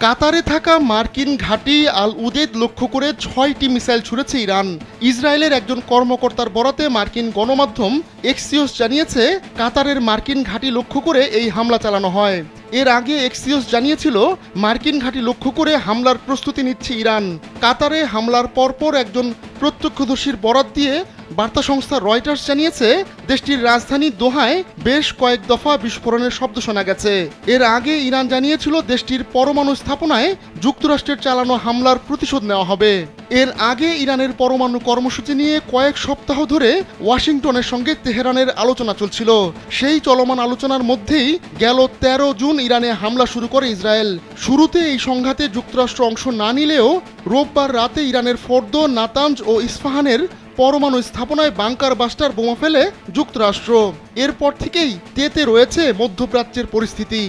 কাতারে থাকা মার্কিন ঘাঁটি আল উদেদ লক্ষ্য করে ৬টি মিসাইল ছুড়েছে ইরান। ইসরায়েলের একজন কর্মকর্তার বরাতে মার্কিন গণমাধ্যম এক্সিওস জানিয়েছে, কাতারের মার্কিন ঘাঁটি লক্ষ্য করে এই হামলা চালানো হয়। এর আগে এক্সিওস জানিয়েছিল, মার্কিন ঘাঁটি লক্ষ্য করে হামলার প্রস্তুতি নিচ্ছে ইরান। কাতারে হামলার পরপর একজন প্রত্যক্ষদর্শীর বরাত দিয়ে বার্তা সংস্থা রয়টার্স জানিয়েছে, দেশটির রাজধানী দোহায় বেশ কয়েক দফা বিস্ফোরণের শব্দ শোনা গেছে। এর আগে ইরান জানিয়েছিল, দেশটির পরমাণু স্থাপনায় যুক্তরাষ্ট্রের চালানো হামলার প্রতিশোধ নেওয়া হবে। এর আগে ইরানের পরমাণু কর্মসূচি নিয়ে কয়েক সপ্তাহ ধরে ওয়াশিংটনের সঙ্গে তেহরানের আলোচনা চলছিল। সেই চলমান আলোচনার মধ্যেই গেল ১৩ জুন ইরানে হামলা শুরু করে ইসরায়েল। শুরুতে এই সংঘাতে যুক্তরাষ্ট্র অংশ না নিলেও রোববার রাতে ইরানের ফোর্দো, নাতাঞ্জ ও ইস্পাহানের পরমাণু স্থাপনায় বাংকার বাস্টার বোমা ফেলে যুক্তরাষ্ট্র। এরপর থেকেই তেতে রয়েছে মধ্যপ্রাচ্যের পরিস্থিতি।